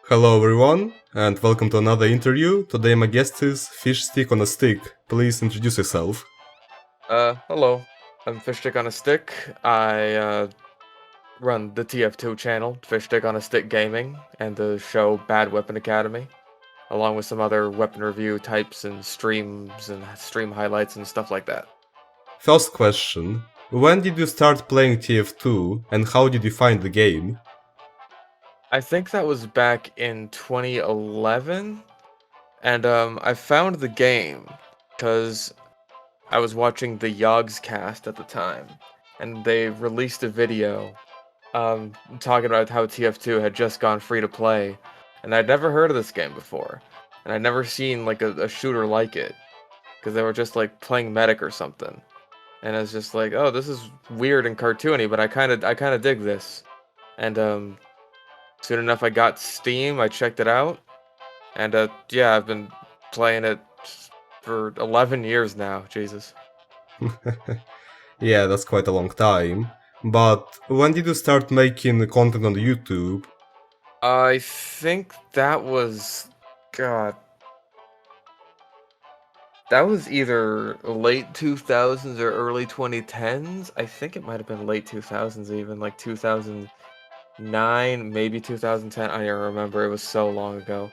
Hello everyone, and welcome to another interview. Today my guest is FishStickOnAStick. Please introduce yourself. Hello. I'm FishStickOnAStick. I run the TF2 channel, FishStickOnAStick Gaming, and the show Bad Weapon Academy, along with some other weapon review types and streams and stream highlights and stuff like that. First question. When did you start playing TF2 and how did you find the game? I think that was back in 2011, and I found the game because I was watching the Yogs cast at the time, and they released a video talking about how TF2 had just gone free to play, and I'd never heard of this game before, and I'd never seen like a shooter like it, because they were just like playing Medic or something, and I was just like, oh, this is weird and cartoony, but I kind of dig this, and soon enough I got Steam, I checked it out, and yeah, I've been playing it for 11 years now, Jesus. Yeah, that's quite a long time. But when did you start making content on YouTube? I think that was, God, that was either late 2000s or early 2010s. I think it might have been late 2000s even, like 2009, maybe 2010. I don't remember. It was so long ago.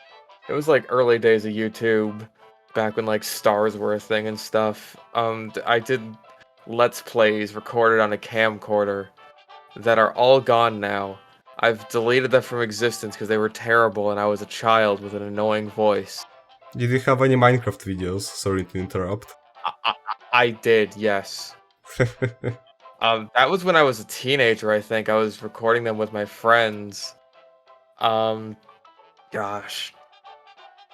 It was like early days of YouTube, back when like stars were a thing and stuff. I did Let's Plays recorded on a camcorder that are all gone now. I've deleted them from existence because they were terrible and I was a child with an annoying voice. Did you have any Minecraft videos? Sorry to interrupt. I, I, I did, yes. That was when I was a teenager, I think. I was recording them with my friends. Um, Gosh.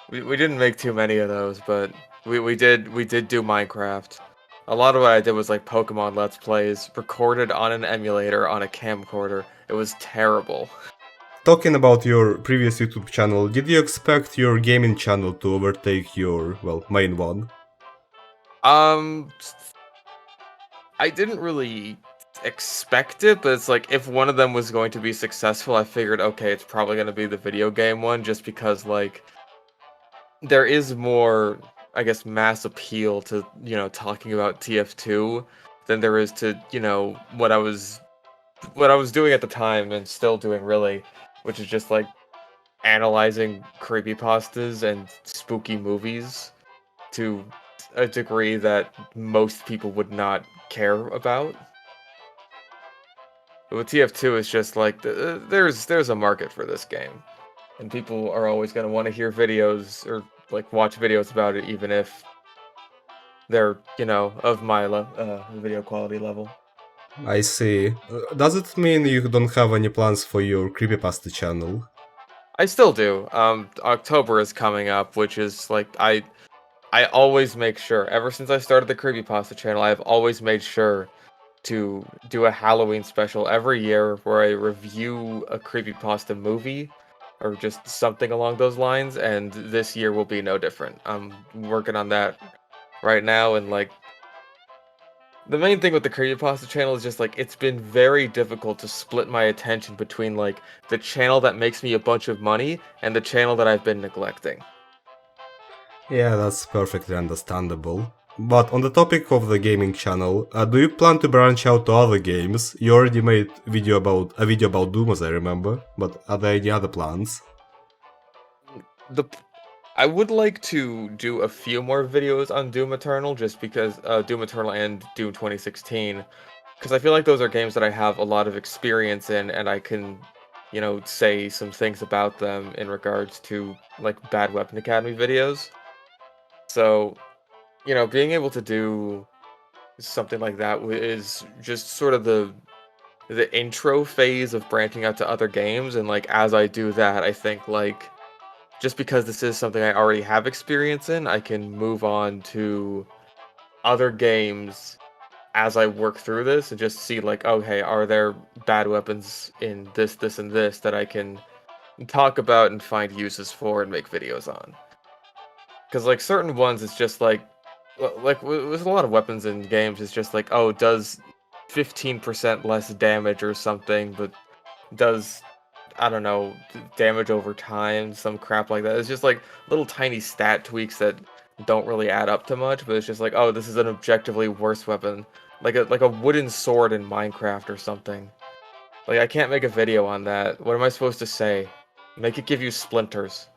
We didn't make too many of those, but we did do Minecraft. A lot of what I did was like Pokemon Let's Plays, recorded on an emulator on a camcorder. It was terrible. Talking about your previous YouTube channel, did you expect your gaming channel to overtake your, well, main one? Um, I didn't really expect it, but it's like if one of them was going to be successful, I figured, okay, it's probably going to be the video game one, just because like there is more, I guess, mass appeal to, talking about TF2 than there is to, what I was doing at the time and still doing really, which is just like analyzing creepypastas and spooky movies to a degree that most people would not care about. But with TF2, it's just like there's a market for this game, and people are always going to want to hear videos or like watch videos about it, even if they're of my video quality level. I see. Does it mean you don't have any plans for your creepypasta channel? I still do. October is coming up, which is like I always make sure. Ever since I started the creepypasta channel, I've always made sure to do a Halloween special every year where I review a creepypasta movie or just something along those lines, and this year will be no different. I'm working on that right now, and like the main thing with the creepypasta channel is just like it's been very difficult to split my attention between like the channel that makes me a bunch of money and the channel that I've been neglecting. Yeah, that's perfectly understandable. But on the topic of the gaming channel, do you plan to branch out to other games? You already made a video about Doom, as I remember, but are there any other plans? The I would like to do a few more videos on Doom Eternal just because Doom Eternal and Doom 2016, because I feel like those are games that I have a lot of experience in and I can, say some things about them in regards to like Bad Weapon Academy videos. So, being able to do something like that is just sort of the intro phase of branching out to other games, and like as I do that, I think like just because this is something I already have experience in, I can move on to other games as I work through this and just see like, okay, are there bad weapons in this, and this that I can talk about and find uses for and make videos on? Because like certain ones, it's just like, with a lot of weapons in games, it's just like, oh, it does 15% less damage or something, but does I don't know, damage over time, some crap like that. It's just like little tiny stat tweaks that don't really add up to much, but it's just like, oh, this is an objectively worse weapon, like a wooden sword in Minecraft or something. Like I can't make a video on that. What am I supposed to say? Make it give you splinters.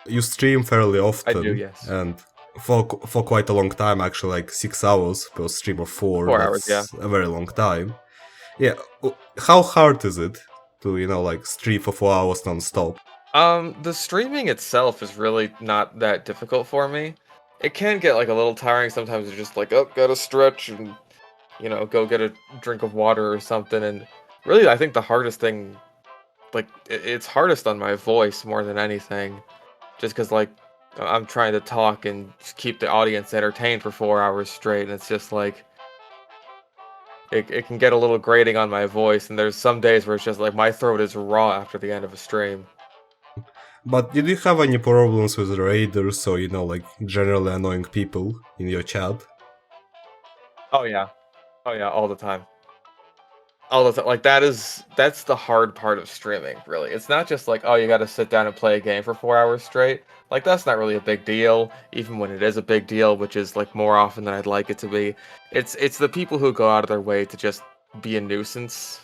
You stream fairly I do, often, yes. and for quite a long time, actually, like 6 hours per stream of 4. 4 hours, yeah. That's a very long time. Yeah, how hard is it to like stream for 4 hours non-stop? The streaming itself is really not that difficult for me. It can get like a little tiring sometimes. It's just like, oh, gotta stretch and go get a drink of water or something. And really, I think the hardest thing, like, it's hardest on my voice more than anything, just because like I'm trying to talk and just keep the audience entertained for 4 hours straight, and it's just like it can get a little grating on my voice. And there's some days where it's just like my throat is raw after the end of a stream. But did you have any problems with raiders or like generally annoying people in your chat? Oh yeah, oh yeah, all the time. All the time. Like that's the hard part of streaming, really. It's not just like, oh, you got to sit down and play a game for 4 hours straight. Like that's not really a big deal, even when it is a big deal, which is like more often than I'd like it to be. It's the people who go out of their way to just be a nuisance,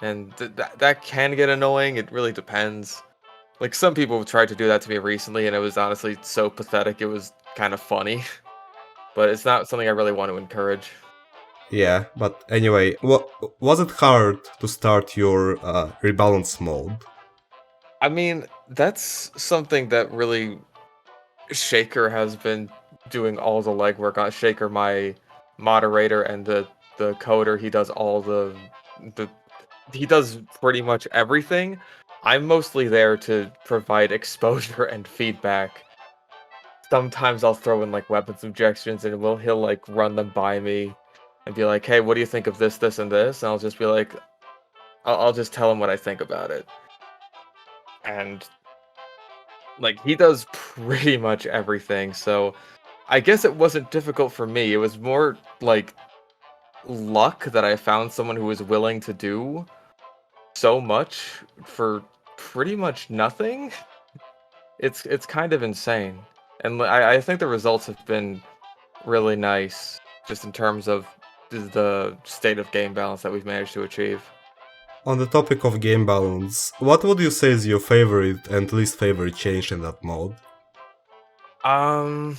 and that can get annoying. It really depends. Like some people have tried to do that to me recently, and it was honestly so pathetic. It was kind of funny, but it's not something I really want to encourage. Yeah, but anyway, was it hard to start your rebalance mode? I mean, that's something that really Shaker has been doing all the legwork on. Shaker, my moderator and the coder, he does all the he does pretty much everything. I'm mostly there to provide exposure and feedback. Sometimes I'll throw in like weapon suggestions and he'll like run them by me and be like, "Hey, what do you think of this, this, and this?" And I'll just be like, I'll just tell him what I think about it. And like he does pretty much everything, so I guess it wasn't difficult for me. It was more like luck that I found someone who was willing to do so much for pretty much nothing. It's kind of insane. And I think the results have been really nice, just in terms of the state of game balance that we've managed to achieve. On the topic of game balance, what would you say is your favorite and least favorite change in that mode? Um,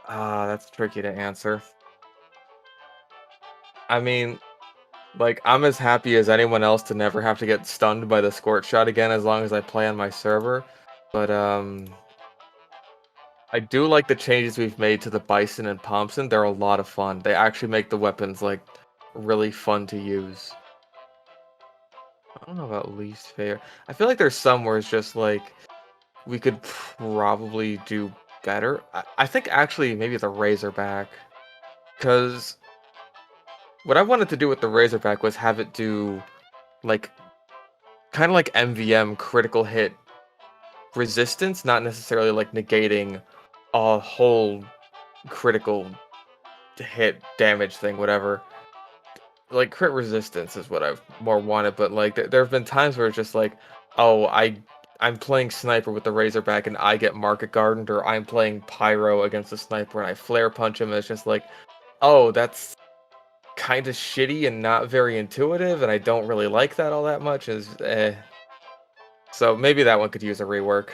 that's tricky to answer. I mean, like, I'm as happy as anyone else to never have to get stunned by the scorch shot again as long as I play on my server. But I do like the changes we've made to the Bison and Thompson. They're a lot of fun. They actually make the weapons like really fun to use. I don't know about least favorite. I feel like there's some where it's just like we could probably do better. I think actually maybe the Razorback, because what I wanted to do with the Razorback was have it do like kind of like MVM critical hit resistance, not necessarily like negating a whole critical hit damage thing, whatever. Like crit resistance is what I've more wanted, but like there have been times where it's just like, oh, I'm playing sniper with the Razorback and I get market gardened, or I'm playing pyro against the sniper and I flare punch him, and it's just like, oh, that's kind of shitty and not very intuitive, and I don't really like that all that much. Is So maybe that one could use a rework.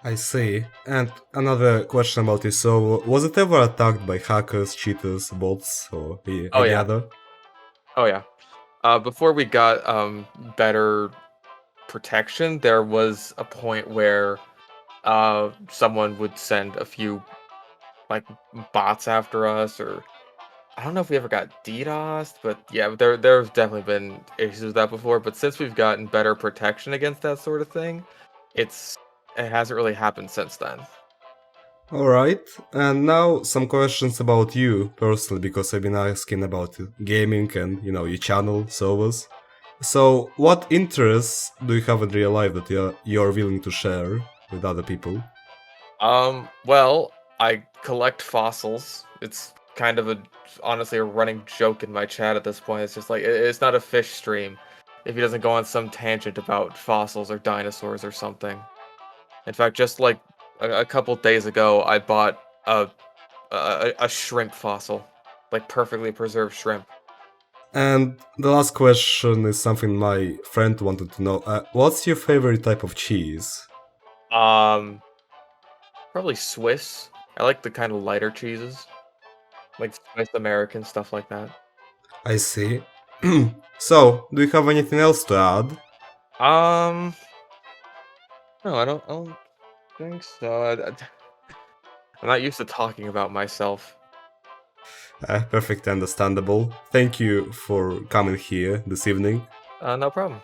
I see. And another question about this, so was it ever attacked by hackers, cheaters, bots, or Oh any yeah, other? oh yeah. Before we got better protection, there was a point where someone would send a few like bots after us, or I don't know if we ever got DDoSed, but yeah, there's definitely been issues with that before. But since we've gotten better protection against that sort of thing, it hasn't really happened since then. Alright, and now some questions about you personally, because I've been asking about gaming and, your channel, servers. So, what interests do you have in real life that you're willing to share with other people? Well, I collect fossils. It's kind of honestly a running joke in my chat at this point. It's just like it's not a fish stream if he doesn't go on some tangent about fossils or dinosaurs or something. In fact, just like a couple days ago, I bought a shrimp fossil, like perfectly preserved shrimp. And the last question is something my friend wanted to know. What's your favorite type of cheese? Um, Probably Swiss. I like the kind of lighter cheeses, like Swiss American stuff like that. I see. So, do you have anything else to add? Um, no, I don't think so. I'm not used to talking about myself. Perfectly understandable. Thank you for coming here this evening. No problem.